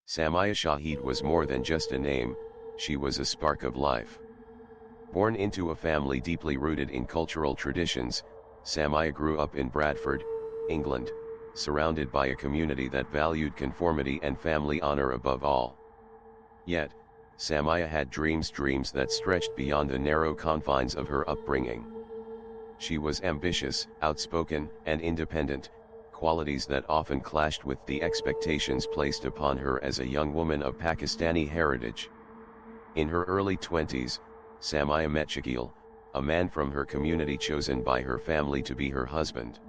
Samia Shahid was more than just a name, she was a spark of life. Born into a family deeply rooted in cultural traditions, Samia grew up in Bradford, England, surrounded by a community that valued conformity and family honor above all. Yet, Samia had dreams that stretched beyond the narrow confines of her upbringing. She was ambitious, outspoken, and independent, qualities that often clashed with the expectations placed upon her as a young woman of Pakistani heritage. In her early 20s, Samia met Shakil, a man from her community chosen by her family to be her husband.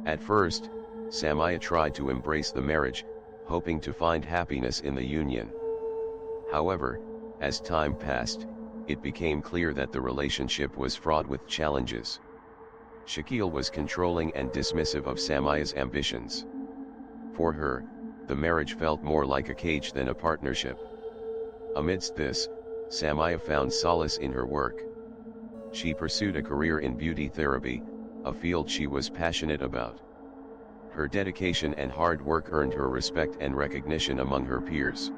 At first, Samia tried to embrace the marriage, hoping to find happiness in the union. However, as time passed, it became clear that the relationship was fraught with challenges. Shakil was controlling and dismissive of Samia's ambitions. For her, the marriage felt more like a cage than a partnership. Amidst this, Samia found solace in her work. She pursued a career in beauty therapy, a field she was passionate about. Her dedication and hard work earned her respect and recognition among her peers.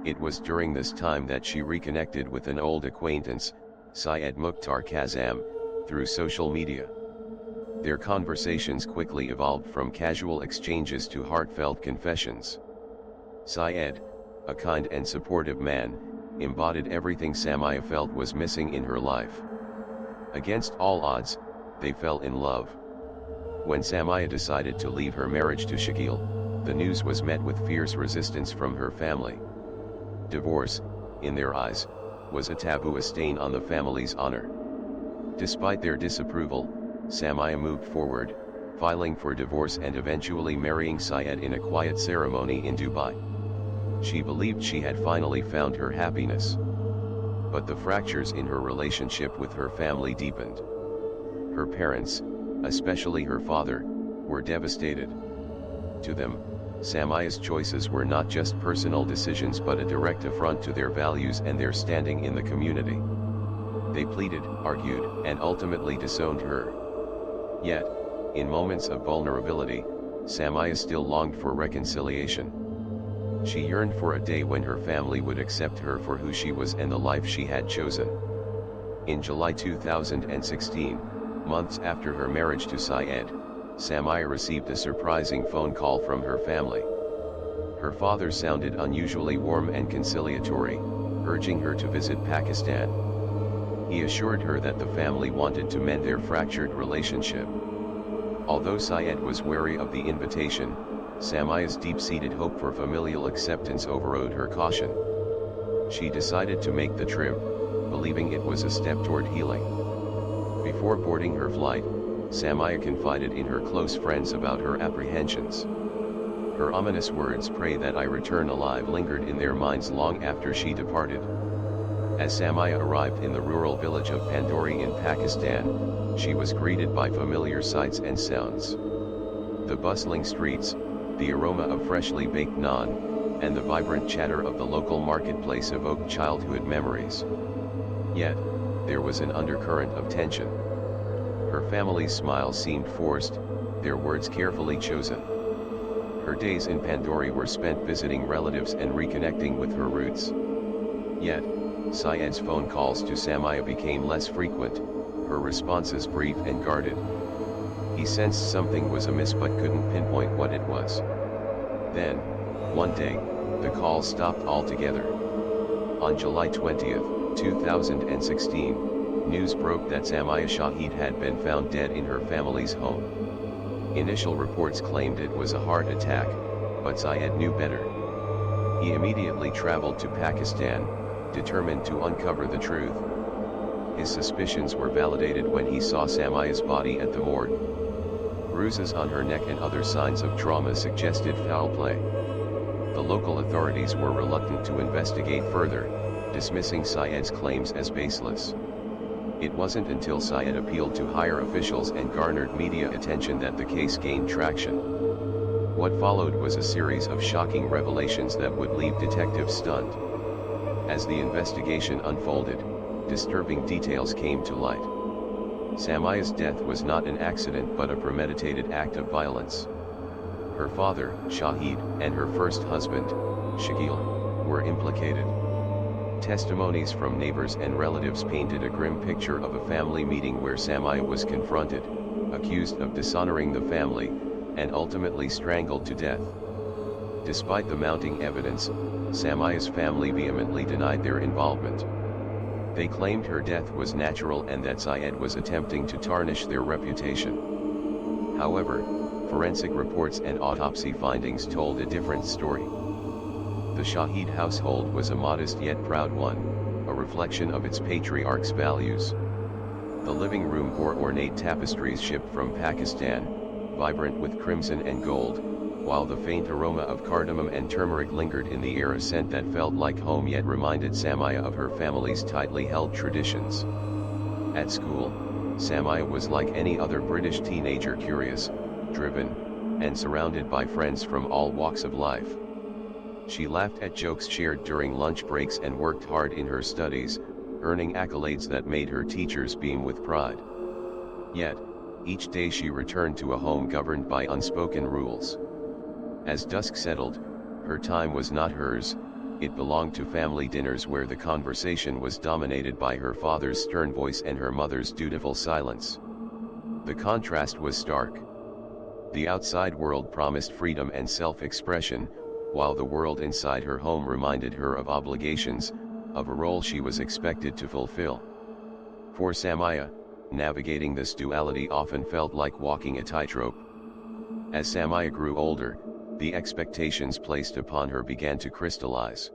It was during this time that she reconnected with an old acquaintance, Syed Mukhtar Kazam, through social media. Their conversations quickly evolved from casual exchanges to heartfelt confessions. Syed, a kind and supportive man, embodied everything Samia felt was missing in her life. Against all odds, they fell in love. When Samia decided to leave her marriage to Shakil, the news was met with fierce resistance from her family. Divorce, in their eyes, was a taboo, a stain on the family's honor. Despite their disapproval, Samia moved forward, filing for divorce and eventually marrying Syed in a quiet ceremony in Dubai. She believed she had finally found her happiness. But the fractures in her relationship with her family deepened. Her parents, especially her father, were devastated. To them, Samia's choices were not just personal decisions but a direct affront to their values and their standing in the community. They pleaded, argued, and ultimately disowned her. Yet, in moments of vulnerability, Samia still longed for reconciliation. She yearned for a day when her family would accept her for who she was and the life she had chosen. In July 2016, months after her marriage to Syed, Samia received a surprising phone call from her family. Her father sounded unusually warm and conciliatory, urging her to visit Pakistan. He assured her that the family wanted to mend their fractured relationship. Although Syed was wary of the invitation, Samia's deep-seated hope for familial acceptance overrode her caution. She decided to make the trip, believing it was a step toward healing. Before boarding her flight, Samia confided in her close friends about her apprehensions. Her ominous words, "Pray that I return alive," lingered in their minds long after she departed. As Samia arrived in the rural village of Pandori in Pakistan, she was greeted by familiar sights and sounds. The bustling streets, the aroma of freshly baked naan, and the vibrant chatter of the local marketplace evoked childhood memories. Yet, there was an undercurrent of tension. Her family's smile seemed forced, their words carefully chosen. Her days in Pandori were spent visiting relatives and reconnecting with her roots. Yet, Syed's phone calls to Samia became less frequent, her responses brief and guarded. He sensed something was amiss but couldn't pinpoint what it was. Then, one day, the calls stopped altogether. On July 20, 2016, news broke that Samia Shahid had been found dead in her family's home. Initial reports claimed it was a heart attack, but Syed knew better. He immediately traveled to Pakistan, determined to uncover the truth. His suspicions were validated when he saw Samia's body at the morgue. Bruises on her neck and other signs of trauma suggested foul play. The local authorities were reluctant to investigate further, dismissing Syed's claims as baseless. It wasn't until Syed appealed to higher officials and garnered media attention that the case gained traction. What followed was a series of shocking revelations that would leave detectives stunned. As the investigation unfolded, disturbing details came to light. Samia's death was not an accident but a premeditated act of violence. Her father, Shahid, and her first husband, Shakil, were implicated. Testimonies from neighbors and relatives painted a grim picture of a family meeting where Samia was confronted, accused of dishonoring the family, and ultimately strangled to death. Despite the mounting evidence, Samia's family vehemently denied their involvement. They claimed her death was natural and that Syed was attempting to tarnish their reputation. However, forensic reports and autopsy findings told a different story. The Shahid household was a modest yet proud one, a reflection of its patriarch's values. The living room bore ornate tapestries shipped from Pakistan, vibrant with crimson and gold, while the faint aroma of cardamom and turmeric lingered in the air, a scent that felt like home yet reminded Samia of her family's tightly held traditions. At school, Samia was like any other British teenager, curious, driven, and surrounded by friends from all walks of life. She laughed at jokes shared during lunch breaks and worked hard in her studies, earning accolades that made her teachers beam with pride. Yet, each day she returned to a home governed by unspoken rules. As dusk settled, her time was not hers, it belonged to family dinners where the conversation was dominated by her father's stern voice and her mother's dutiful silence. The contrast was stark. The outside world promised freedom and self-expression, while the world inside her home reminded her of obligations, of a role she was expected to fulfill. For Samia, navigating this duality often felt like walking a tightrope. As Samia grew older, the expectations placed upon her began to crystallize.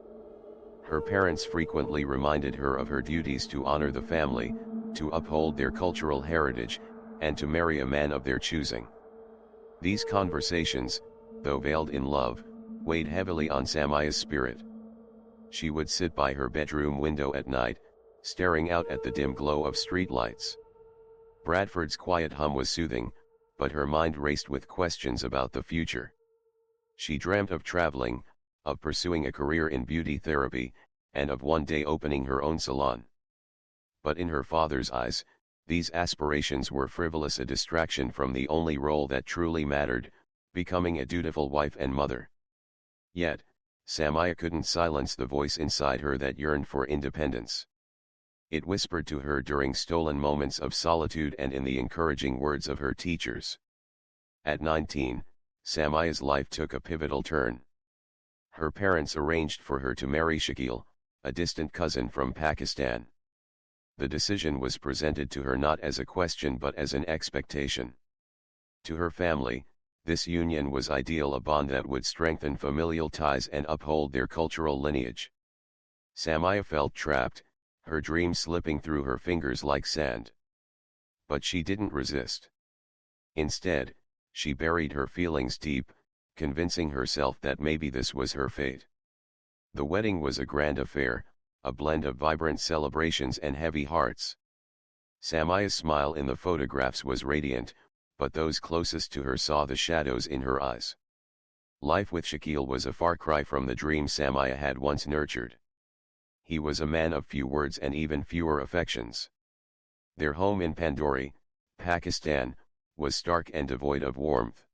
Her parents frequently reminded her of her duties to honor the family, to uphold their cultural heritage, and to marry a man of their choosing. These conversations, though veiled in love, weighed heavily on Samia's spirit. She would sit by her bedroom window at night, staring out at the dim glow of streetlights. Bradford's quiet hum was soothing, but her mind raced with questions about the future. She dreamt of traveling, of pursuing a career in beauty therapy, and of one day opening her own salon. But in her father's eyes, these aspirations were frivolous, a distraction from the only role that truly mattered, becoming a dutiful wife and mother. Yet, Samia couldn't silence the voice inside her that yearned for independence. It whispered to her during stolen moments of solitude and in the encouraging words of her teachers. At 19, Samia's life took a pivotal turn. Her parents arranged for her to marry Shakil, a distant cousin from Pakistan. The decision was presented to her not as a question but as an expectation. To her family, this union was ideal, a bond that would strengthen familial ties and uphold their cultural lineage. Samia felt trapped, her dreams slipping through her fingers like sand. But she didn't resist. Instead, she buried her feelings deep, convincing herself that maybe this was her fate. The wedding was a grand affair, a blend of vibrant celebrations and heavy hearts. Samia's smile in the photographs was radiant, but those closest to her saw the shadows in her eyes. Life with Shakil was a far cry from the dream Samia had once nurtured. He was a man of few words and even fewer affections. Their home in Pandori, Pakistan, was stark and devoid of warmth.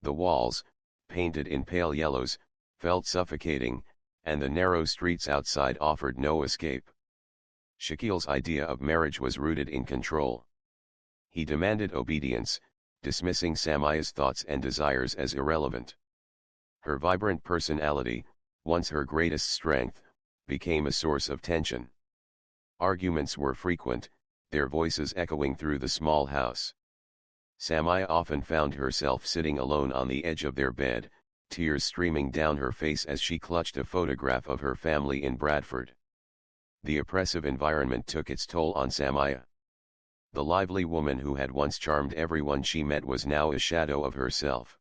The walls, painted in pale yellows, felt suffocating, and the narrow streets outside offered no escape. Shakil's idea of marriage was rooted in control. He demanded obedience, dismissing Samia's thoughts and desires as irrelevant. Her vibrant personality, once her greatest strength, became a source of tension. Arguments were frequent, their voices echoing through the small house. Samia often found herself sitting alone on the edge of their bed, tears streaming down her face as she clutched a photograph of her family in Bradford. The oppressive environment took its toll on Samia. The lively woman who had once charmed everyone she met was now a shadow of herself.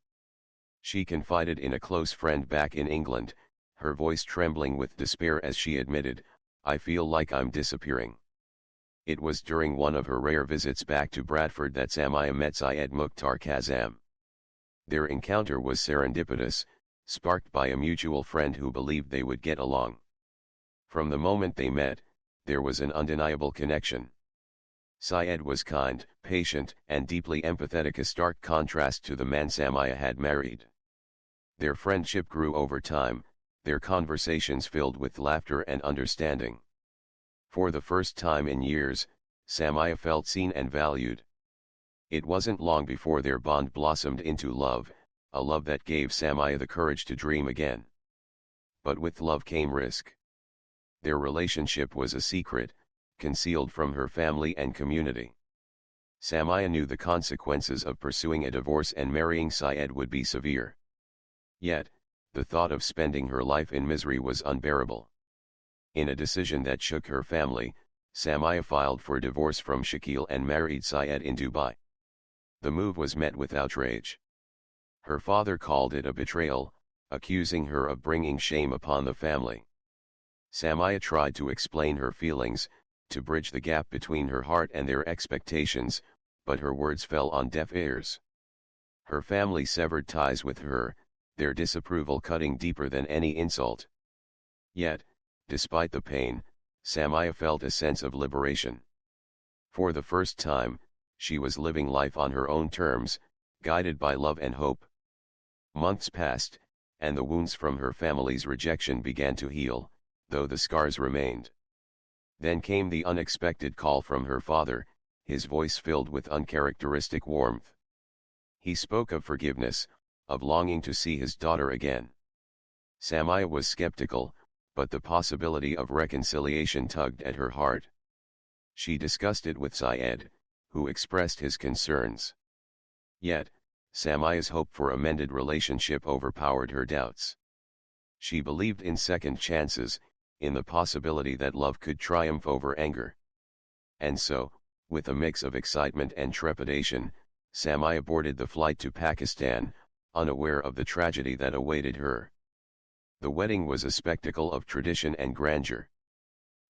She confided in a close friend back in England, her voice trembling with despair as she admitted, "I feel like I'm disappearing." It was during one of her rare visits back to Bradford that Samia met Syed Mukhtar Kazam. Their encounter was serendipitous, sparked by a mutual friend who believed they would get along. From the moment they met, there was an undeniable connection. Syed was kind, patient, and deeply empathetic, a stark contrast to the man Samia had married. Their friendship grew over time, their conversations filled with laughter and understanding. For the first time in years, Samia felt seen and valued. It wasn't long before their bond blossomed into love, a love that gave Samia the courage to dream again. But with love came risk. Their relationship was a secret, concealed from her family and community. Samia knew the consequences of pursuing a divorce and marrying Syed would be severe. Yet, the thought of spending her life in misery was unbearable. In a decision that shook her family, Samia filed for divorce from Shakil and married Syed in Dubai. The move was met with outrage. Her father called it a betrayal, accusing her of bringing shame upon the family. Samia tried to explain her feelings, to bridge the gap between her heart and their expectations, but her words fell on deaf ears. Her family severed ties with her, their disapproval cutting deeper than any insult. Yet, despite the pain, Samia felt a sense of liberation. For the first time, she was living life on her own terms, guided by love and hope. Months passed, and the wounds from her family's rejection began to heal, though the scars remained. Then came the unexpected call from her father, his voice filled with uncharacteristic warmth. He spoke of forgiveness, of longing to see his daughter again. Samia was skeptical, but the possibility of reconciliation tugged at her heart. She discussed it with Syed, who expressed his concerns. Yet, Samia's hope for a mended relationship overpowered her doubts. She believed in second chances, in the possibility that love could triumph over anger. And so, with a mix of excitement and trepidation, Samia boarded the flight to Pakistan, unaware of the tragedy that awaited her. The wedding was a spectacle of tradition and grandeur.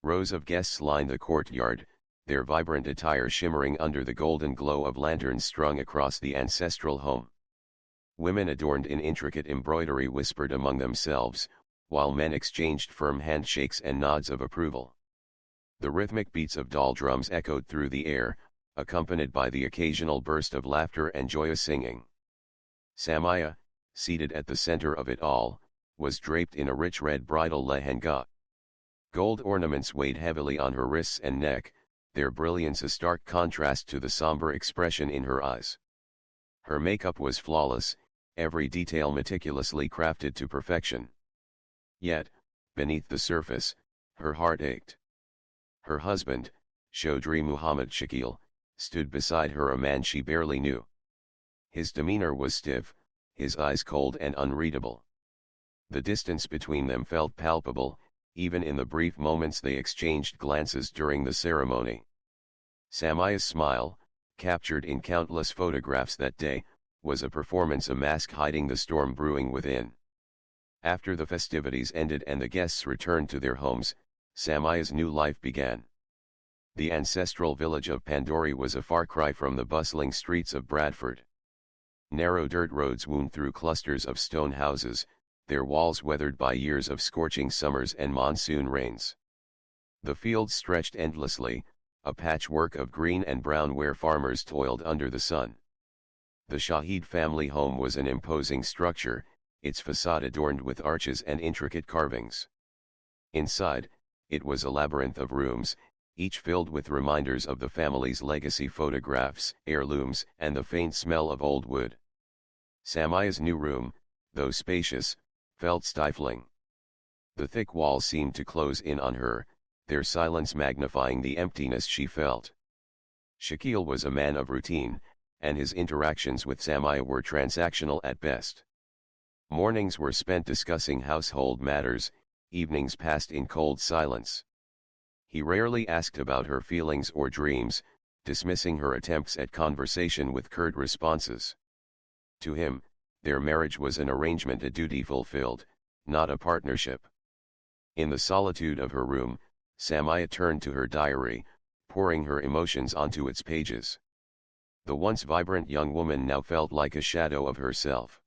Rows of guests lined the courtyard, their vibrant attire shimmering under the golden glow of lanterns strung across the ancestral home. Women adorned in intricate embroidery whispered among themselves, while men exchanged firm handshakes and nods of approval. The rhythmic beats of doll drums echoed through the air, accompanied by the occasional burst of laughter and joyous singing. Samia, seated at the center of it all, was draped in a rich red bridal lehenga. Gold ornaments weighed heavily on her wrists and neck, their brilliance a stark contrast to the somber expression in her eyes. Her makeup was flawless, every detail meticulously crafted to perfection. Yet, beneath the surface, her heart ached. Her husband, Chaudhry Muhammad Shakil, stood beside her, a man she barely knew. His demeanor was stiff, his eyes cold and unreadable. The distance between them felt palpable, even in the brief moments they exchanged glances during the ceremony. Samia's smile, captured in countless photographs that day, was a performance, a mask hiding the storm brewing within. After the festivities ended and the guests returned to their homes, Samia's new life began. The ancestral village of Pandori was a far cry from the bustling streets of Bradford. Narrow dirt roads wound through clusters of stone houses, their walls weathered by years of scorching summers and monsoon rains. The fields stretched endlessly, a patchwork of green and brown where farmers toiled under the sun. The Shahid family home was an imposing structure, its facade adorned with arches and intricate carvings. Inside, it was a labyrinth of rooms, each filled with reminders of the family's legacy, photographs, heirlooms, and the faint smell of old wood. Samia's new room, though spacious, felt stifling. The thick walls seemed to close in on her, their silence magnifying the emptiness she felt. Shakil was a man of routine, and his interactions with Samia were transactional at best. Mornings were spent discussing household matters, evenings passed in cold silence. He rarely asked about her feelings or dreams, dismissing her attempts at conversation with curt responses. To him, their marriage was an arrangement, a duty fulfilled, not a partnership. In the solitude of her room, Samia turned to her diary, pouring her emotions onto its pages. The once vibrant young woman now felt like a shadow of herself.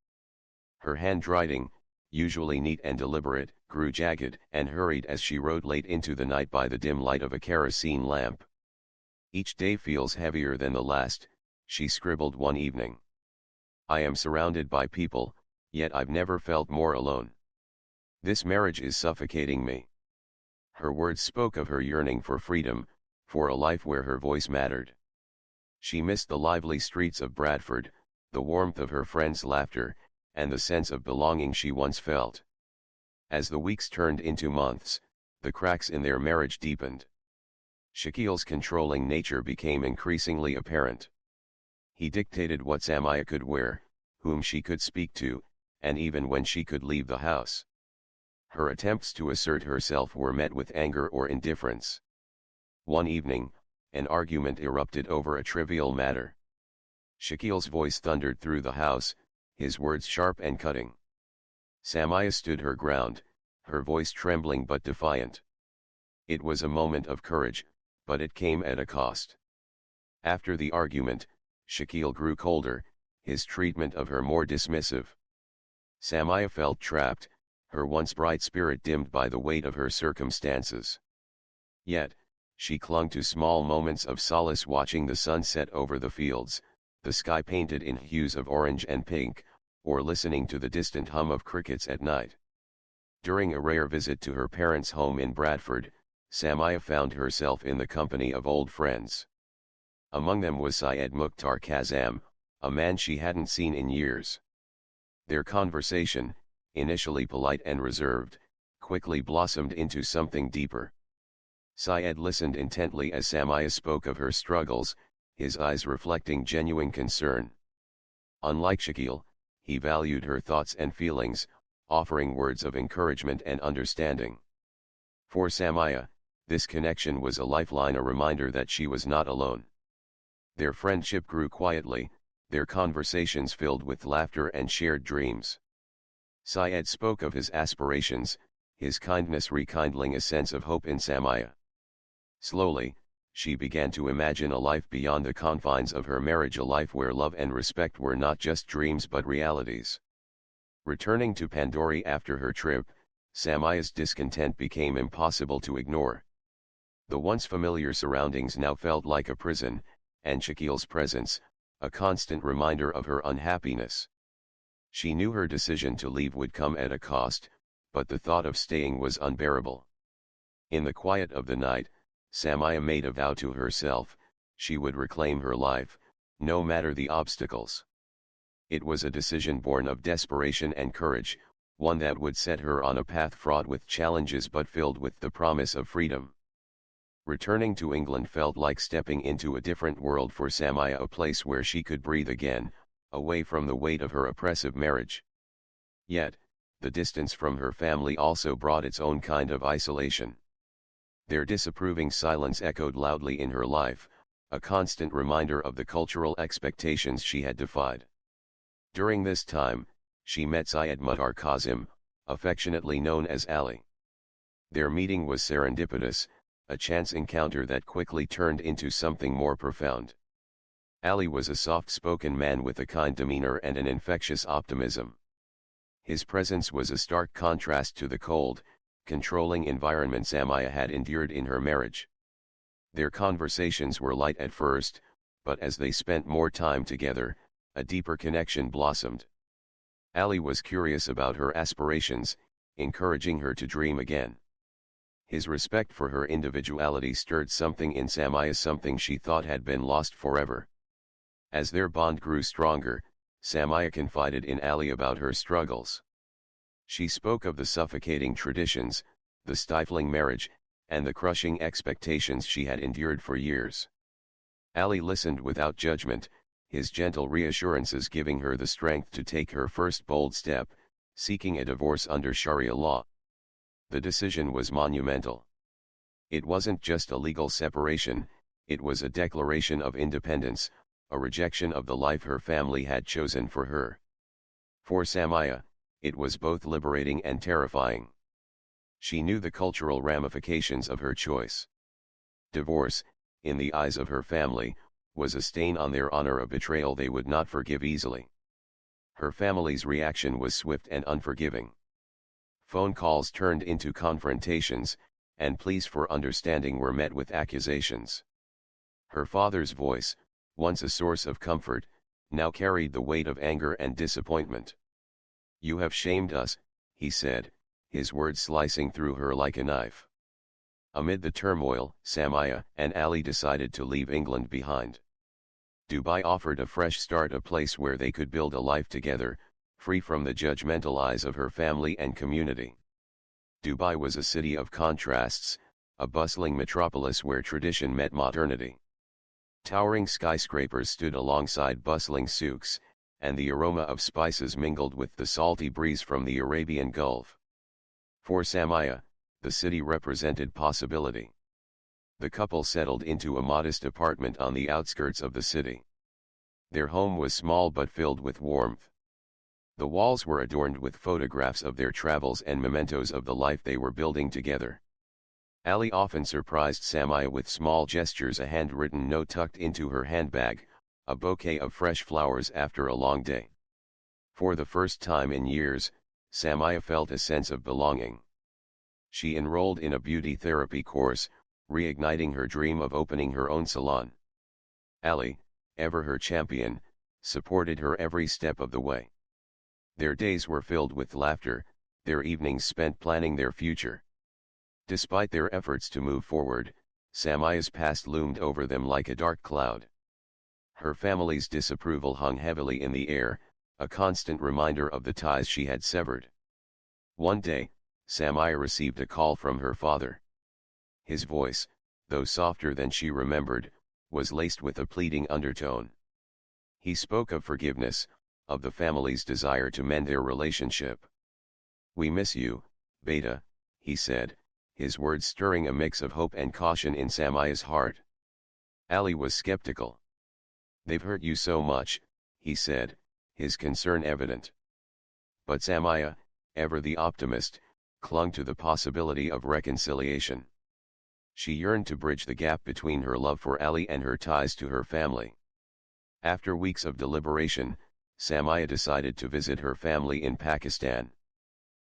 Her handwriting, usually neat and deliberate, grew jagged and hurried as she wrote late into the night by the dim light of a kerosene lamp. Each day feels heavier than the last, she scribbled one evening. I am surrounded by people, yet I've never felt more alone. This marriage is suffocating me. Her words spoke of her yearning for freedom, for a life where her voice mattered. She missed the lively streets of Bradford, the warmth of her friends' laughter, and the sense of belonging she once felt. As the weeks turned into months, the cracks in their marriage deepened. Shakil's controlling nature became increasingly apparent. He dictated what Samia could wear, whom she could speak to, and even when she could leave the house. Her attempts to assert herself were met with anger or indifference. One evening, an argument erupted over a trivial matter. Shakil's voice thundered through the house, his words sharp and cutting. Samia stood her ground, her voice trembling but defiant. It was a moment of courage, but it came at a cost. After the argument, Shakil grew colder, his treatment of her more dismissive. Samia felt trapped, her once bright spirit dimmed by the weight of her circumstances. Yet, she clung to small moments of solace, watching the sun set over the fields, the sky painted in hues of orange and pink, or listening to the distant hum of crickets at night. During a rare visit to her parents' home in Bradford, Samia found herself in the company of old friends. Among them was Syed Mukhtar Kazam, a man she hadn't seen in years. Their conversation, initially polite and reserved, quickly blossomed into something deeper. Syed listened intently as Samia spoke of her struggles, his eyes reflecting genuine concern. Unlike Shakil, he valued her thoughts and feelings, offering words of encouragement and understanding. For Samia, this connection was a lifeline, a reminder that she was not alone. Their friendship grew quietly, their conversations filled with laughter and shared dreams. Syed spoke of his aspirations, his kindness rekindling a sense of hope in Samia. Slowly, she began to imagine a life beyond the confines of her marriage, a life where love and respect were not just dreams but realities. Returning to Pandori after her trip, Samia's discontent became impossible to ignore. The once familiar surroundings now felt like a prison, and Shakil's presence, a constant reminder of her unhappiness. She knew her decision to leave would come at a cost, but the thought of staying was unbearable. In the quiet of the night, Samia made a vow to herself: she would reclaim her life, no matter the obstacles. It was a decision born of desperation and courage, one that would set her on a path fraught with challenges but filled with the promise of freedom. Returning to England felt like stepping into a different world for Samia, a place where she could breathe again, away from the weight of her oppressive marriage. Yet, the distance from her family also brought its own kind of isolation. Their disapproving silence echoed loudly in her life, a constant reminder of the cultural expectations she had defied. During this time, she met Syed Mukhtar Kazim, affectionately known as Ali. Their meeting was serendipitous, a chance encounter that quickly turned into something more profound. Ali was a soft-spoken man with a kind demeanor and an infectious optimism. His presence was a stark contrast to the cold, controlling environment Samia had endured in her marriage. Their conversations were light at first, but as they spent more time together, a deeper connection blossomed. Ali was curious about her aspirations, encouraging her to dream again. His respect for her individuality stirred something in Samia, something she thought had been lost forever. As their bond grew stronger, Samia confided in Ali about her struggles. She spoke of the suffocating traditions, the stifling marriage, and the crushing expectations she had endured for years. Ali listened without judgment, his gentle reassurances giving her the strength to take her first bold step, seeking a divorce under Sharia law. The decision was monumental. It wasn't just a legal separation, it was a declaration of independence, a rejection of the life her family had chosen for her. For Samia, it was both liberating and terrifying. She knew the cultural ramifications of her choice. Divorce, in the eyes of her family, was a stain on their honor, a betrayal they would not forgive easily. Her family's reaction was swift and unforgiving. Phone calls turned into confrontations, and pleas for understanding were met with accusations. Her father's voice, once a source of comfort, now carried the weight of anger and disappointment. "You have shamed us," he said, his words slicing through her like a knife. Amid the turmoil, Samia and Ali decided to leave England behind. Dubai offered a fresh start, a place where they could build a life together, free from the judgmental eyes of her family and community. Dubai was a city of contrasts, a bustling metropolis where tradition met modernity. Towering skyscrapers stood alongside bustling souks, and the aroma of spices mingled with the salty breeze from the Arabian Gulf. For Samia, the city represented possibility. The couple settled into a modest apartment on the outskirts of the city. Their home was small but filled with warmth. The walls were adorned with photographs of their travels and mementos of the life they were building together. Ali often surprised Samia with small gestures, a handwritten note tucked into her handbag, a bouquet of fresh flowers after a long day. For the first time in years, Samia felt a sense of belonging. She enrolled in a beauty therapy course, reigniting her dream of opening her own salon. Ali, ever her champion, supported her every step of the way. Their days were filled with laughter, their evenings spent planning their future. Despite their efforts to move forward, Samia's past loomed over them like a dark cloud. Her family's disapproval hung heavily in the air, a constant reminder of the ties she had severed. One day, Samia received a call from her father. His voice, though softer than she remembered, was laced with a pleading undertone. He spoke of forgiveness, of the family's desire to mend their relationship. "We miss you, Beta," he said, his words stirring a mix of hope and caution in Samia's heart. Ali was skeptical. "They've hurt you so much," he said, his concern evident. But Samia, ever the optimist, clung to the possibility of reconciliation. She yearned to bridge the gap between her love for Ali and her ties to her family. After weeks of deliberation, Samia decided to visit her family in Pakistan.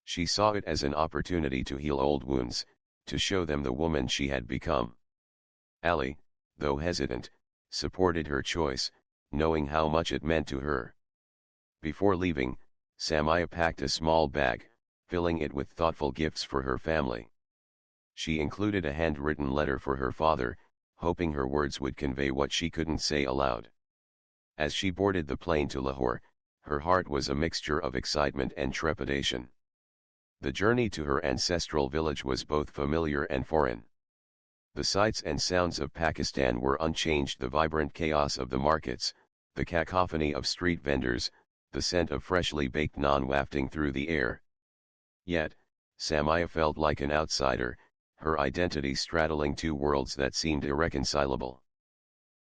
She saw it as an opportunity to heal old wounds, to show them the woman she had become. Ali, though hesitant, supported her choice, knowing how much it meant to her. Before leaving, Samia packed a small bag, filling it with thoughtful gifts for her family. She included a handwritten letter for her father, hoping her words would convey what she couldn't say aloud. As she boarded the plane to Lahore, her heart was a mixture of excitement and trepidation. The journey to her ancestral village was both familiar and foreign. The sights and sounds of Pakistan were unchanged: the vibrant chaos of the markets, the cacophony of street vendors, the scent of freshly baked naan wafting through the air. Yet, Samia felt like an outsider, her identity straddling two worlds that seemed irreconcilable.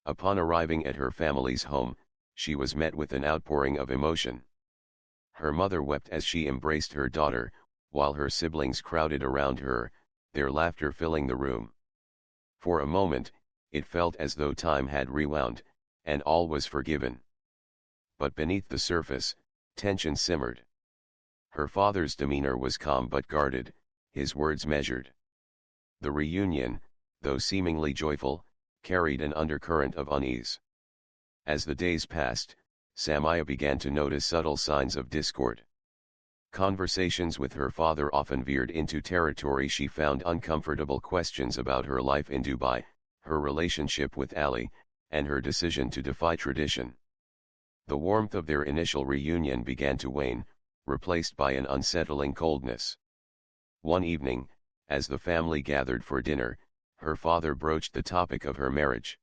Upon arriving at her family's home, she was met with an outpouring of emotion. Her mother wept as she embraced her daughter, while her siblings crowded around her, their laughter filling the room. For a moment, it felt as though time had rewound, and all was forgiven. But beneath the surface, tension simmered. Her father's demeanor was calm but guarded, his words measured. The reunion, though seemingly joyful, carried an undercurrent of unease. As the days passed, Samia began to notice subtle signs of discord. Conversations with her father often veered into territory she found uncomfortable: questions about her life in Dubai, her relationship with Ali, and her decision to defy tradition. The warmth of their initial reunion began to wane, replaced by an unsettling coldness. One evening, as the family gathered for dinner, her father broached the topic of her marriage.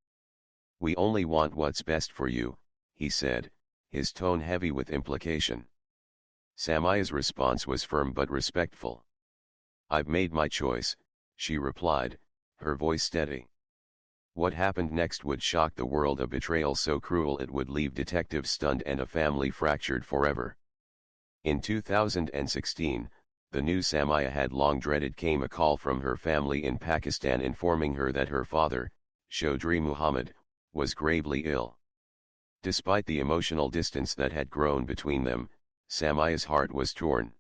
"We only want what's best for you," he said, his tone heavy with implication. Samia's response was firm but respectful. "I've made my choice," she replied, her voice steady. What happened next would shock the world: a betrayal so cruel it would leave detectives stunned and a family fractured forever. In 2016, the news Samia had long dreaded came: a call from her family in Pakistan informing her that her father, Chaudhry Muhammad, was gravely ill. Despite the emotional distance that had grown between them, Samia's heart was torn.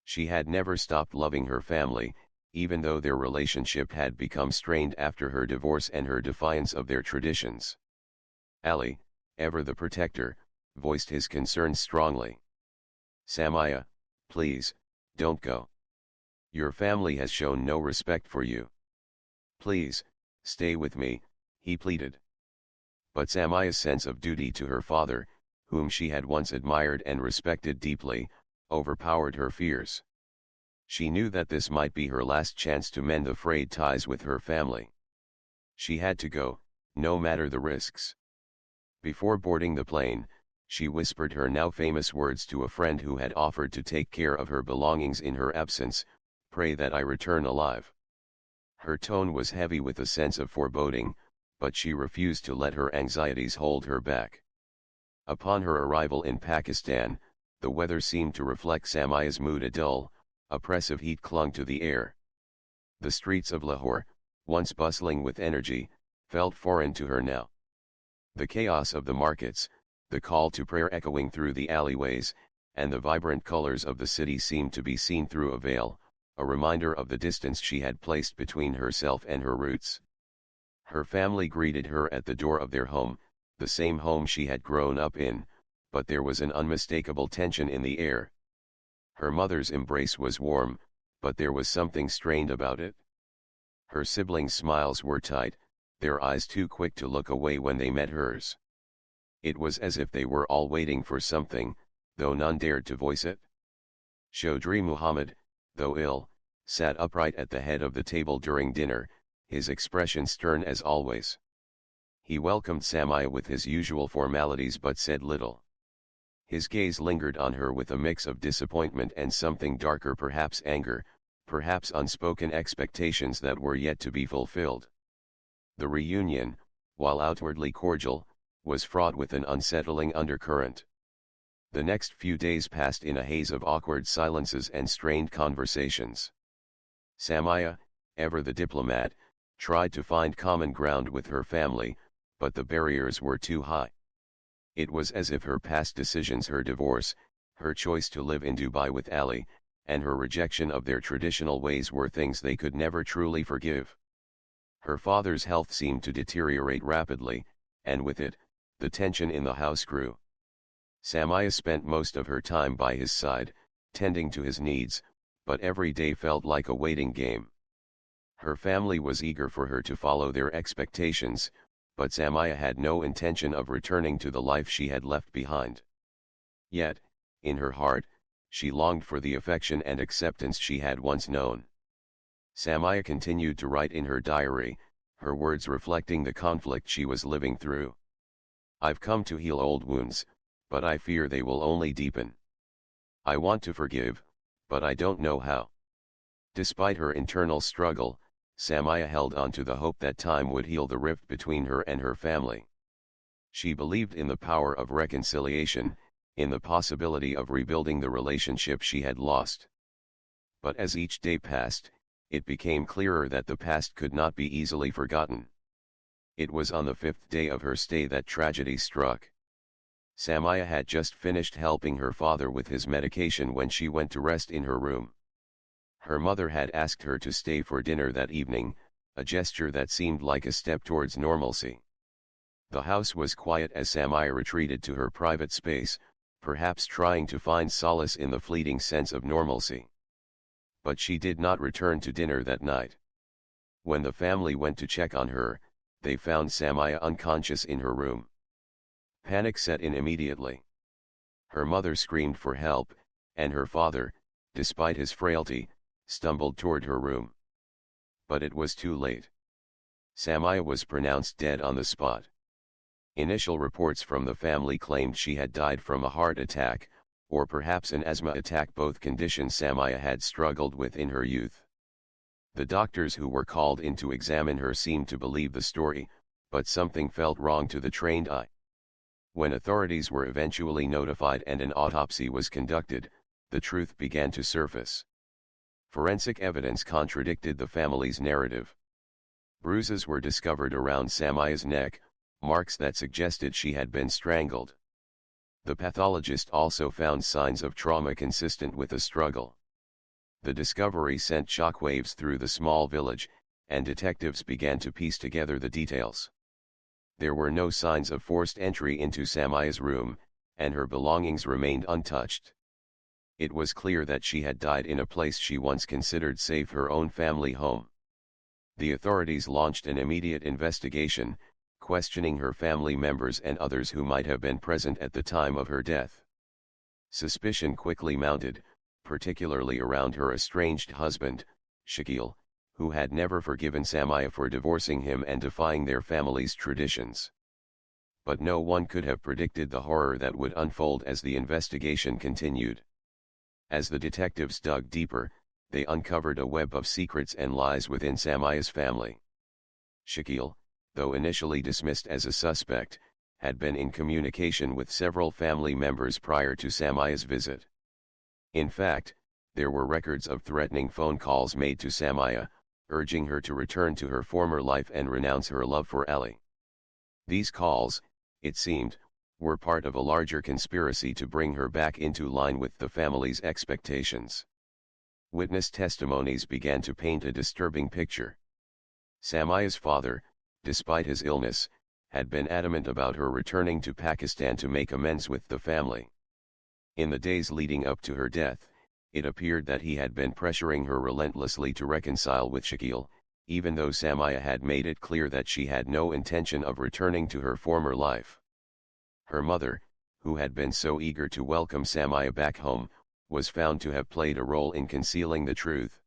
She had never stopped loving her family, even though their relationship had become strained after her divorce and her defiance of their traditions. Ali, ever the protector, voiced his concerns strongly. "Samia, please, don't go. Your family has shown no respect for you. Please, stay with me, he pleaded. But Samia's sense of duty to her father, whom she had once admired and respected deeply, overpowered her fears. She knew that this might be her last chance to mend the frayed ties with her family. She had to go, no matter the risks. Before boarding the plane, she whispered her now famous words to a friend who had offered to take care of her belongings in her absence, "Pray that I return alive." Her tone was heavy with a sense of foreboding, but she refused to let her anxieties hold her back. Upon her arrival in Pakistan, the weather seemed to reflect Samia's mood. A dull, oppressive heat clung to the air. The streets of Lahore, once bustling with energy, felt foreign to her now. The chaos of the markets, the call to prayer echoing through the alleyways, and the vibrant colors of the city seemed to be seen through a veil, a reminder of the distance she had placed between herself and her roots. Her family greeted her at the door of their home, the same home she had grown up in, but there was an unmistakable tension in the air. Her mother's embrace was warm, but there was something strained about it. Her siblings' smiles were tight, their eyes too quick to look away when they met hers. It was as if they were all waiting for something, though none dared to voice it. Chaudhry Muhammad, though ill, sat upright at the head of the table during dinner, his expression stern as always. He welcomed Samia with his usual formalities but said little. His gaze lingered on her with a mix of disappointment and something darker, perhaps anger, perhaps unspoken expectations that were yet to be fulfilled. The reunion, while outwardly cordial, was fraught with an unsettling undercurrent. The next few days passed in a haze of awkward silences and strained conversations. Samia, ever the diplomat, tried to find common ground with her family, but the barriers were too high. It was as if her past decisions, her divorce, her choice to live in Dubai with Ali, and her rejection of their traditional ways were things they could never truly forgive. Her father's health seemed to deteriorate rapidly, and with it, the tension in the house grew. Samia spent most of her time by his side, tending to his needs, but every day felt like a waiting game. Her family was eager for her to follow their expectations, but Samia had no intention of returning to the life she had left behind. Yet, in her heart, she longed for the affection and acceptance she had once known. Samia continued to write in her diary, her words reflecting the conflict she was living through. "I've come to heal old wounds, but I fear they will only deepen. I want to forgive, but I don't know how." Despite her internal struggle, Samia held on to the hope that time would heal the rift between her and her family. She believed in the power of reconciliation, in the possibility of rebuilding the relationship she had lost. But as each day passed, it became clearer that the past could not be easily forgotten. It was on the 5th day of her stay that tragedy struck. Samia had just finished helping her father with his medication when she went to rest in her room. Her mother had asked her to stay for dinner that evening, a gesture that seemed like a step towards normalcy. The house was quiet as Samia retreated to her private space, perhaps trying to find solace in the fleeting sense of normalcy. But she did not return to dinner that night. When the family went to check on her, they found Samia unconscious in her room. Panic set in immediately. Her mother screamed for help, and her father, despite his frailty, stumbled toward her room. But it was too late. Samia was pronounced dead on the spot. Initial reports from the family claimed she had died from a heart attack, or perhaps an asthma attack, both conditions Samia had struggled with in her youth. The doctors who were called in to examine her seemed to believe the story, but something felt wrong to the trained eye. When authorities were eventually notified and an autopsy was conducted, the truth began to surface. Forensic evidence contradicted the family's narrative. Bruises were discovered around Samia's neck, marks that suggested she had been strangled. The pathologist also found signs of trauma consistent with a struggle. The discovery sent shockwaves through the small village, and detectives began to piece together the details. There were no signs of forced entry into Samia's room, and her belongings remained untouched. It was clear that she had died in a place she once considered safe, her own family home. The authorities launched an immediate investigation, questioning her family members and others who might have been present at the time of her death. Suspicion quickly mounted, particularly around her estranged husband, Shakil, who had never forgiven Samia for divorcing him and defying their family's traditions. But no one could have predicted the horror that would unfold as the investigation continued. As the detectives dug deeper, they uncovered a web of secrets and lies within Samia's family. Shakil, though initially dismissed as a suspect, had been in communication with several family members prior to Samia's visit. In fact, there were records of threatening phone calls made to Samia, urging her to return to her former life and renounce her love for Ali. These calls, it seemed, were part of a larger conspiracy to bring her back into line with the family's expectations. Witness testimonies began to paint a disturbing picture. Samia's father, despite his illness, had been adamant about her returning to Pakistan to make amends with the family. In the days leading up to her death, it appeared that he had been pressuring her relentlessly to reconcile with Shakil, even though Samia had made it clear that she had no intention of returning to her former life. Her mother, who had been so eager to welcome Samia back home, was found to have played a role in concealing the truth.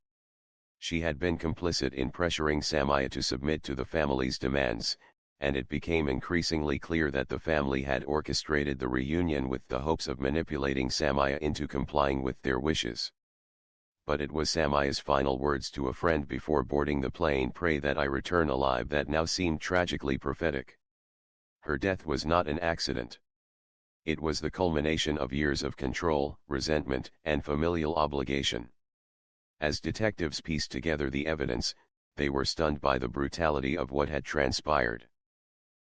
She had been complicit in pressuring Samia to submit to the family's demands, and it became increasingly clear that the family had orchestrated the reunion with the hopes of manipulating Samia into complying with their wishes. But it was Samia's final words to a friend before boarding the plane, "Pray that I return alive," that now seemed tragically prophetic. Her death was not an accident. It was the culmination of years of control, resentment, and familial obligation. As detectives pieced together the evidence, they were stunned by the brutality of what had transpired.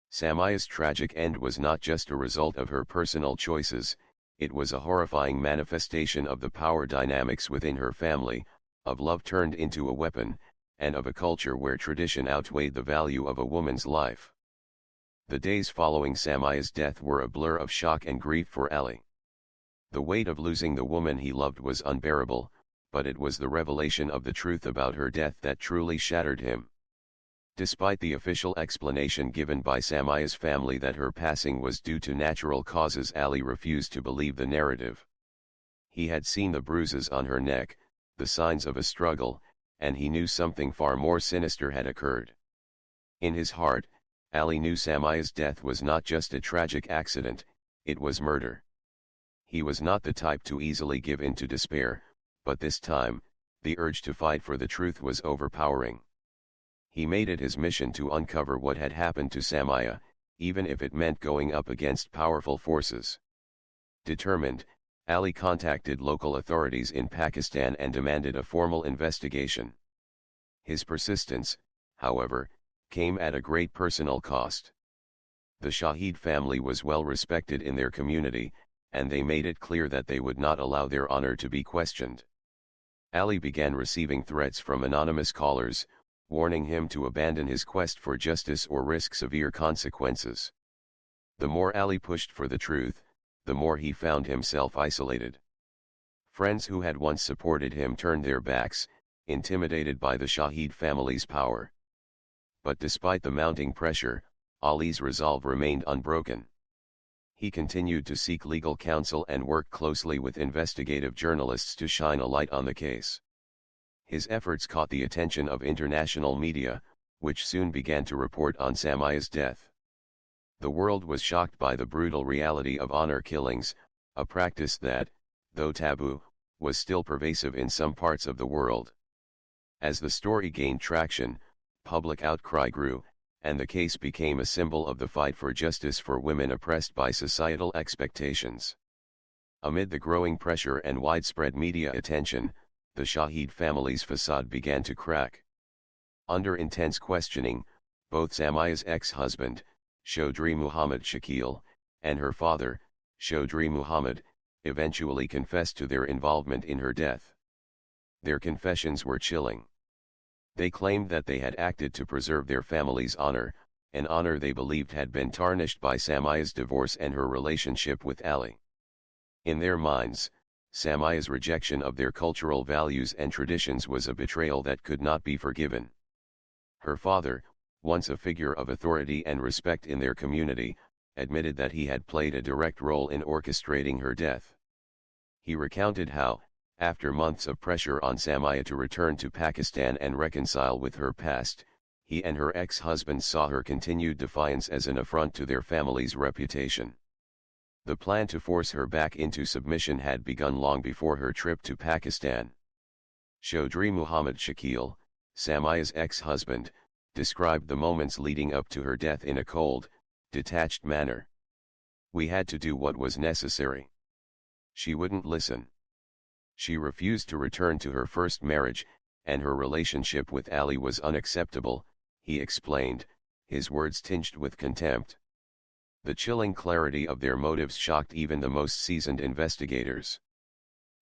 Samia's tragic end was not just a result of her personal choices, it was a horrifying manifestation of the power dynamics within her family, of love turned into a weapon, and of a culture where tradition outweighed the value of a woman's life. The days following Samia's death were a blur of shock and grief for Ali. The weight of losing the woman he loved was unbearable, but it was the revelation of the truth about her death that truly shattered him. Despite the official explanation given by Samia's family that her passing was due to natural causes, Ali refused to believe the narrative. He had seen the bruises on her neck, the signs of a struggle, and he knew something far more sinister had occurred. In his heart, Ali knew Samia's death was not just a tragic accident, it was murder. He was not the type to easily give in to despair, but this time, the urge to fight for the truth was overpowering. He made it his mission to uncover what had happened to Samia, even if it meant going up against powerful forces. Determined, Ali contacted local authorities in Pakistan and demanded a formal investigation. His persistence, however, came at a great personal cost. The Shahid family was well respected in their community, and they made it clear that they would not allow their honor to be questioned. Ali began receiving threats from anonymous callers, warning him to abandon his quest for justice or risk severe consequences. The more Ali pushed for the truth, the more he found himself isolated. Friends who had once supported him turned their backs, intimidated by the Shahid family's power. But despite the mounting pressure, Ali's resolve remained unbroken. He continued to seek legal counsel and work closely with investigative journalists to shine a light on the case. His efforts caught the attention of international media, which soon began to report on Samia's death. The world was shocked by the brutal reality of honor killings, a practice that, though taboo, was still pervasive in some parts of the world. As the story gained traction, public outcry grew, and the case became a symbol of the fight for justice for women oppressed by societal expectations. Amid the growing pressure and widespread media attention, the Shahid family's facade began to crack. Under intense questioning, both Samia's ex-husband, Chaudhry Muhammad Shakil, and her father, Chaudhry Muhammad, eventually confessed to their involvement in her death. Their confessions were chilling. They claimed that they had acted to preserve their family's honor, an honor they believed had been tarnished by Samia's divorce and her relationship with Ali. In their minds, Samia's rejection of their cultural values and traditions was a betrayal that could not be forgiven. Her father, once a figure of authority and respect in their community, admitted that he had played a direct role in orchestrating her death. He recounted how, after months of pressure on Samia to return to Pakistan and reconcile with her past, he and her ex-husband saw her continued defiance as an affront to their family's reputation. The plan to force her back into submission had begun long before her trip to Pakistan. Chaudhry Muhammad Shakil, Samia's ex-husband, described the moments leading up to her death in a cold, detached manner. "We had to do what was necessary. She wouldn't listen. She refused to return to her first marriage, and her relationship with Ali was unacceptable," he explained, his words tinged with contempt. The chilling clarity of their motives shocked even the most seasoned investigators.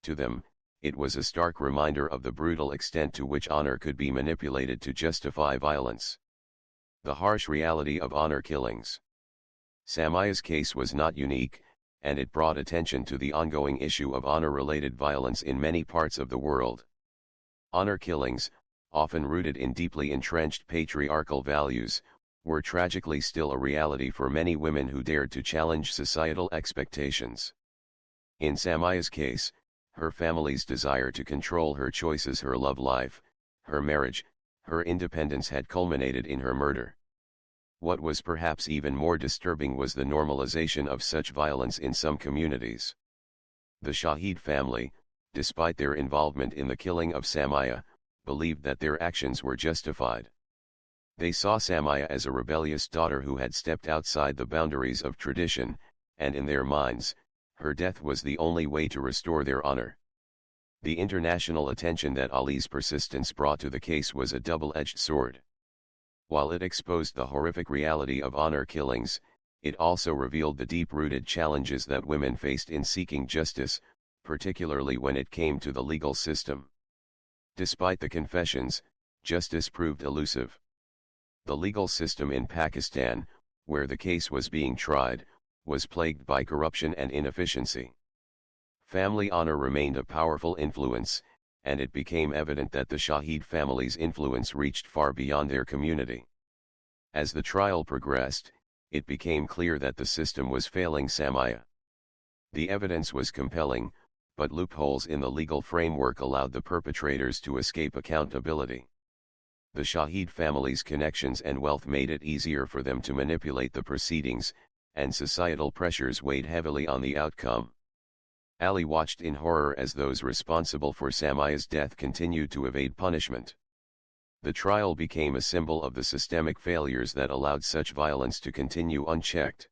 To them, it was a stark reminder of the brutal extent to which honor could be manipulated to justify violence. The harsh reality of honor killings. Samia's case was not unique, and it brought attention to the ongoing issue of honor-related violence in many parts of the world. Honor killings, often rooted in deeply entrenched patriarchal values, were tragically still a reality for many women who dared to challenge societal expectations. In Samia's case, her family's desire to control her choices, her love life, her marriage, her independence had culminated in her murder. What was perhaps even more disturbing was the normalization of such violence in some communities. The Shahid family, despite their involvement in the killing of Samia, believed that their actions were justified. They saw Samia as a rebellious daughter who had stepped outside the boundaries of tradition, and in their minds, her death was the only way to restore their honor. The international attention that Ali's persistence brought to the case was a double-edged sword. While it exposed the horrific reality of honor killings, it also revealed the deep-rooted challenges that women faced in seeking justice, particularly when it came to the legal system. Despite the confessions, justice proved elusive. The legal system in Pakistan, where the case was being tried, was plagued by corruption and inefficiency. Family honor remained a powerful influence, and it became evident that the Shahid family's influence reached far beyond their community. As the trial progressed, it became clear that the system was failing Samia. The evidence was compelling, but loopholes in the legal framework allowed the perpetrators to escape accountability. The Shahid family's connections and wealth made it easier for them to manipulate the proceedings, and societal pressures weighed heavily on the outcome. Ali watched in horror as those responsible for Samia's death continued to evade punishment. The trial became a symbol of the systemic failures that allowed such violence to continue unchecked.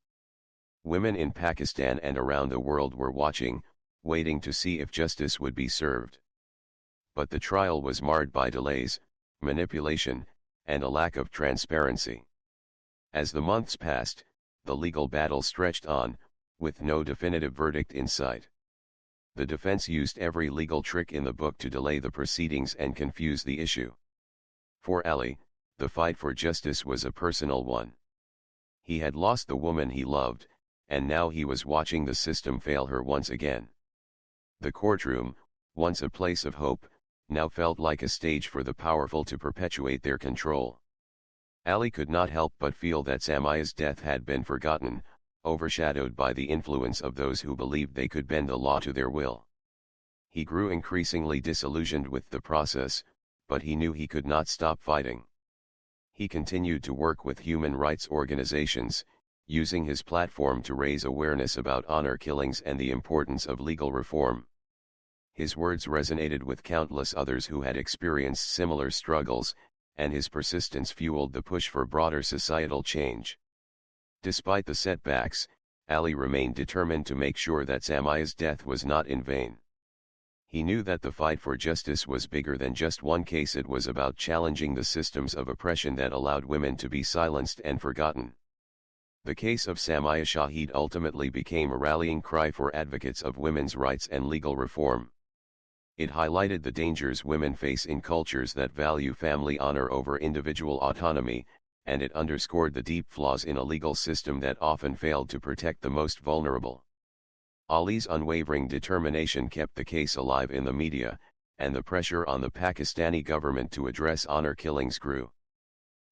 Women in Pakistan and around the world were watching, waiting to see if justice would be served. But the trial was marred by delays, manipulation, and a lack of transparency. As the months passed, the legal battle stretched on, with no definitive verdict in sight. The defense used every legal trick in the book to delay the proceedings and confuse the issue. For Ali, the fight for justice was a personal one. He had lost the woman he loved, and now he was watching the system fail her once again. The courtroom, once a place of hope, now felt like a stage for the powerful to perpetuate their control. Ali could not help but feel that Samia's death had been forgotten, overshadowed by the influence of those who believed they could bend the law to their will. He grew increasingly disillusioned with the process, but he knew he could not stop fighting. He continued to work with human rights organizations, using his platform to raise awareness about honor killings and the importance of legal reform. His words resonated with countless others who had experienced similar struggles, and his persistence fueled the push for broader societal change. Despite the setbacks, Ali remained determined to make sure that Samia's death was not in vain. He knew that the fight for justice was bigger than just one case. It was about challenging the systems of oppression that allowed women to be silenced and forgotten. The case of Samia Shahid ultimately became a rallying cry for advocates of women's rights and legal reform. It highlighted the dangers women face in cultures that value family honor over individual autonomy, and it underscored the deep flaws in a legal system that often failed to protect the most vulnerable. Ali's unwavering determination kept the case alive in the media, and the pressure on the Pakistani government to address honor killings grew.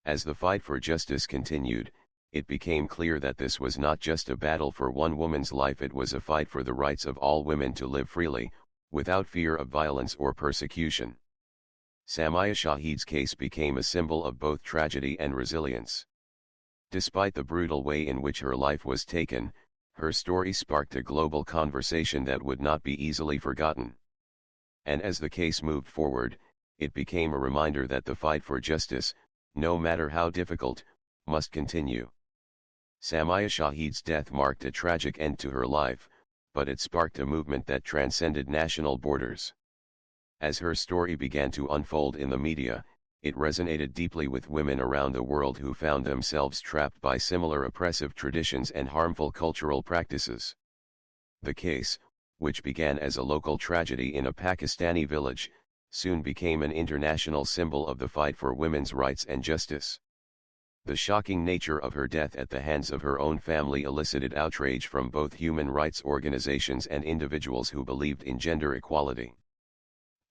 As the fight for justice continued, it became clear that this was not just a battle for one woman's life, it was a fight for the rights of all women to live freely, without fear of violence or persecution. Samia Shahid's case became a symbol of both tragedy and resilience. Despite the brutal way in which her life was taken, her story sparked a global conversation that would not be easily forgotten. And as the case moved forward, it became a reminder that the fight for justice, no matter how difficult, must continue. Samia Shahid's death marked a tragic end to her life, but it sparked a movement that transcended national borders. As her story began to unfold in the media, it resonated deeply with women around the world who found themselves trapped by similar oppressive traditions and harmful cultural practices. The case, which began as a local tragedy in a Pakistani village, soon became an international symbol of the fight for women's rights and justice. The shocking nature of her death at the hands of her own family elicited outrage from both human rights organizations and individuals who believed in gender equality.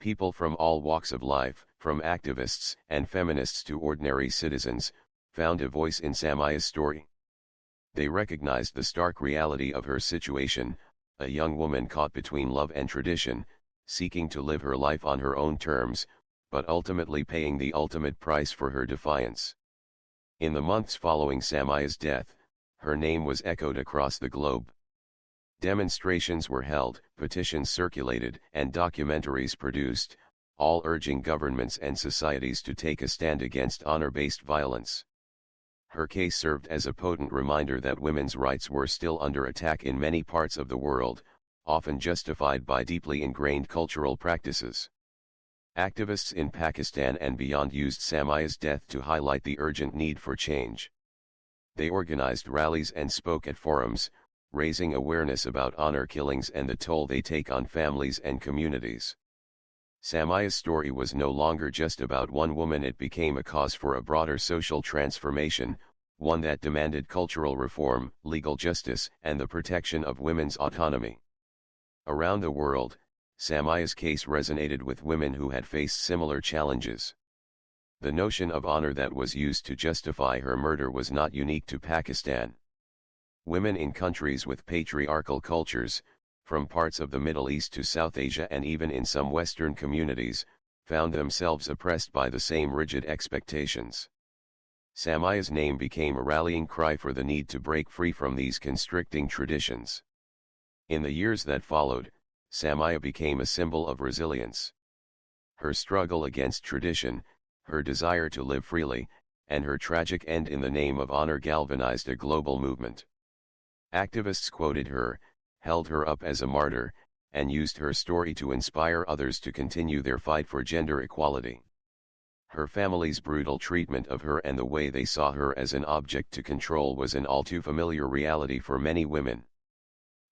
People from all walks of life, from activists and feminists to ordinary citizens, found a voice in Samia's story. They recognized the stark reality of her situation, a young woman caught between love and tradition, seeking to live her life on her own terms, but ultimately paying the ultimate price for her defiance. In the months following Samia's death, her name was echoed across the globe. Demonstrations were held, petitions circulated, and documentaries produced, all urging governments and societies to take a stand against honor-based violence. Her case served as a potent reminder that women's rights were still under attack in many parts of the world, often justified by deeply ingrained cultural practices. Activists in Pakistan and beyond used Samia's death to highlight the urgent need for change. They organized rallies and spoke at forums, raising awareness about honor killings and the toll they take on families and communities. Samia's story was no longer just about one woman, it became a cause for a broader social transformation, one that demanded cultural reform, legal justice, and the protection of women's autonomy. Around the world, Samia's case resonated with women who had faced similar challenges. The notion of honor that was used to justify her murder was not unique to Pakistan. Women in countries with patriarchal cultures, from parts of the Middle East to South Asia and even in some Western communities, found themselves oppressed by the same rigid expectations. Samia's name became a rallying cry for the need to break free from these constricting traditions. In the years that followed, Samia became a symbol of resilience. Her struggle against tradition, her desire to live freely, and her tragic end in the name of honor galvanized a global movement. Activists quoted her, held her up as a martyr, and used her story to inspire others to continue their fight for gender equality. Her family's brutal treatment of her and the way they saw her as an object to control was an all too familiar reality for many women.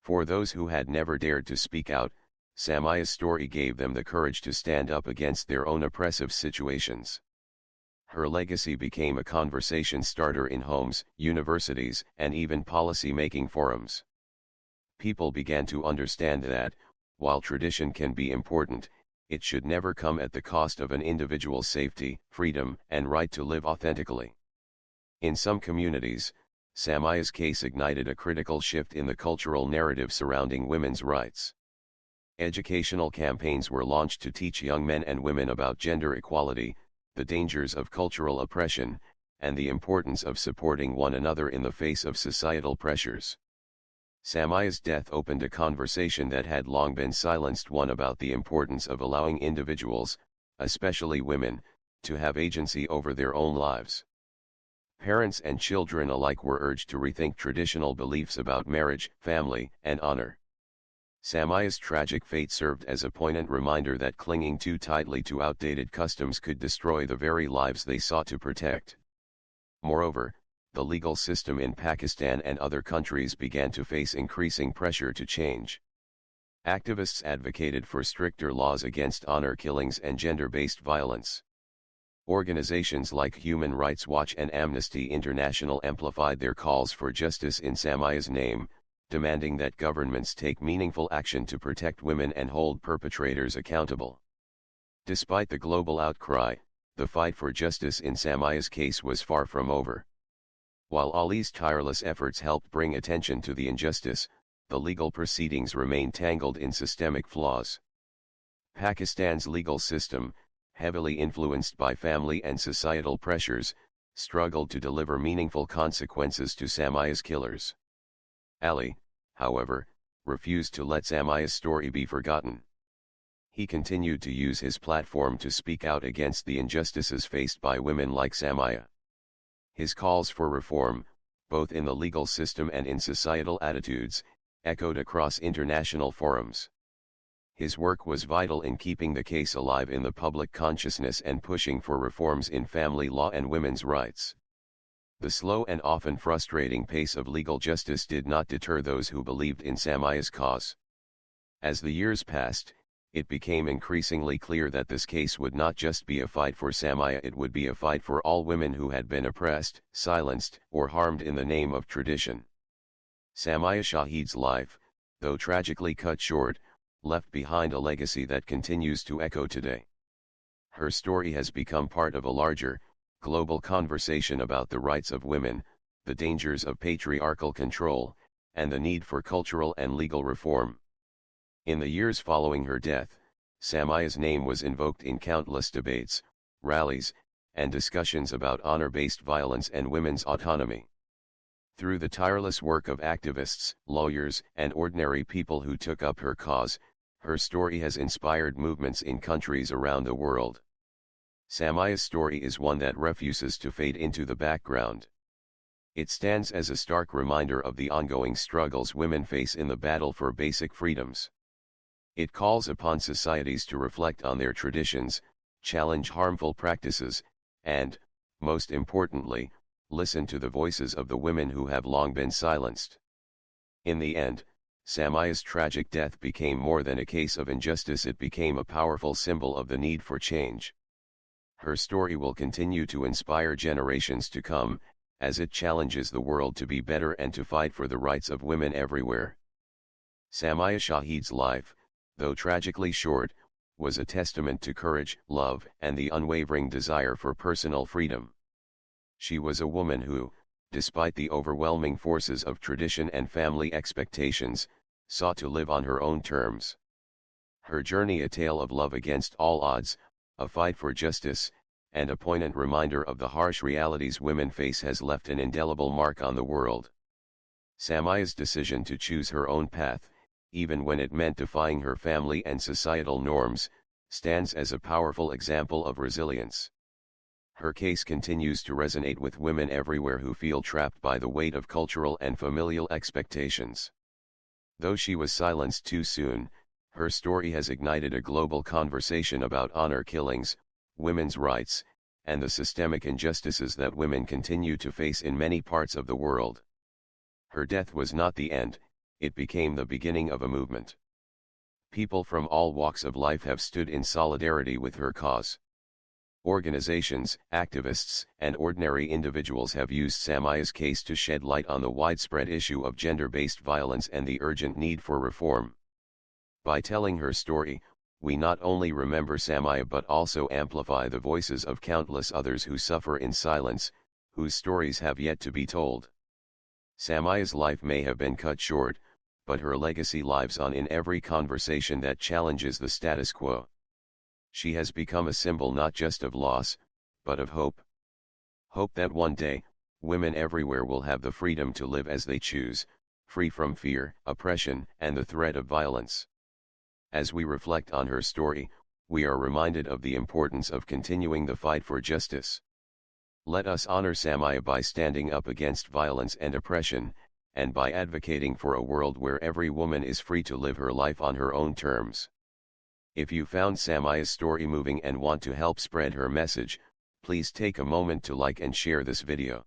For those who had never dared to speak out, Samia's story gave them the courage to stand up against their own oppressive situations. Her legacy became a conversation starter in homes, universities, and even policy-making forums. People began to understand that, while tradition can be important, it should never come at the cost of an individual's safety, freedom, and right to live authentically. In some communities, Samia's case ignited a critical shift in the cultural narrative surrounding women's rights. Educational campaigns were launched to teach young men and women about gender equality, the dangers of cultural oppression, and the importance of supporting one another in the face of societal pressures. Samia's death opened a conversation that had long been silenced, one about the importance of allowing individuals, especially women, to have agency over their own lives. Parents and children alike were urged to rethink traditional beliefs about marriage, family, and honor. Samia's tragic fate served as a poignant reminder that clinging too tightly to outdated customs could destroy the very lives they sought to protect. Moreover, the legal system in Pakistan and other countries began to face increasing pressure to change. Activists advocated for stricter laws against honor killings and gender-based violence. Organizations like Human Rights Watch and Amnesty International amplified their calls for justice in Samia's name, demanding that governments take meaningful action to protect women and hold perpetrators accountable. Despite the global outcry, the fight for justice in Samia's case was far from over. While Ali's tireless efforts helped bring attention to the injustice, the legal proceedings remain tangled in systemic flaws. Pakistan's legal system, heavily influenced by family and societal pressures, struggled to deliver meaningful consequences to Samia's killers. Ali, however, refused to let Samia's story be forgotten. He continued to use his platform to speak out against the injustices faced by women like Samia. His calls for reform, both in the legal system and in societal attitudes, echoed across international forums. His work was vital in keeping the case alive in the public consciousness and pushing for reforms in family law and women's rights. The slow and often frustrating pace of legal justice did not deter those who believed in Samia's cause. As the years passed, it became increasingly clear that this case would not just be a fight for Samia, it would be a fight for all women who had been oppressed, silenced, or harmed in the name of tradition. Samia Shahid's life, though tragically cut short, left behind a legacy that continues to echo today. Her story has become part of a larger, global conversation about the rights of women, the dangers of patriarchal control, and the need for cultural and legal reform. In the years following her death, Samia's name was invoked in countless debates, rallies, and discussions about honor-based violence and women's autonomy. Through the tireless work of activists, lawyers, and ordinary people who took up her cause, her story has inspired movements in countries around the world. Samia's story is one that refuses to fade into the background. It stands as a stark reminder of the ongoing struggles women face in the battle for basic freedoms. It calls upon societies to reflect on their traditions, challenge harmful practices, and, most importantly, listen to the voices of the women who have long been silenced. In the end, Samia's tragic death became more than a case of injustice, it became a powerful symbol of the need for change. Her story will continue to inspire generations to come, as it challenges the world to be better and to fight for the rights of women everywhere. Samia Shahid's life, though tragically short, was a testament to courage, love, and the unwavering desire for personal freedom. She was a woman who, despite the overwhelming forces of tradition and family expectations, sought to live on her own terms. Her journey, a tale of love against all odds, a fight for justice, and a poignant reminder of the harsh realities women face, has left an indelible mark on the world. Samia's decision to choose her own path, even when it meant defying her family and societal norms, stands as a powerful example of resilience. Her case continues to resonate with women everywhere who feel trapped by the weight of cultural and familial expectations. Though she was silenced too soon, her story has ignited a global conversation about honor killings, women's rights, and the systemic injustices that women continue to face in many parts of the world. Her death was not the end, it became the beginning of a movement. People from all walks of life have stood in solidarity with her cause. Organizations, activists, and ordinary individuals have used Samia's case to shed light on the widespread issue of gender-based violence and the urgent need for reform. By telling her story, we not only remember Samia but also amplify the voices of countless others who suffer in silence, whose stories have yet to be told. Samia's life may have been cut short, but her legacy lives on in every conversation that challenges the status quo. She has become a symbol not just of loss, but of hope. Hope that one day, women everywhere will have the freedom to live as they choose, free from fear, oppression, and the threat of violence. As we reflect on her story, we are reminded of the importance of continuing the fight for justice. Let us honor Samia by standing up against violence and oppression, and by advocating for a world where every woman is free to live her life on her own terms. If you found Samia's story moving and want to help spread her message, please take a moment to like and share this video.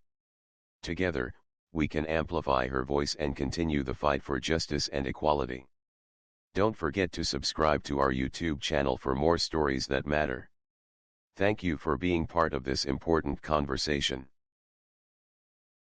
Together, we can amplify her voice and continue the fight for justice and equality. Don't forget to subscribe to our YouTube channel for more stories that matter. Thank you for being part of this important conversation.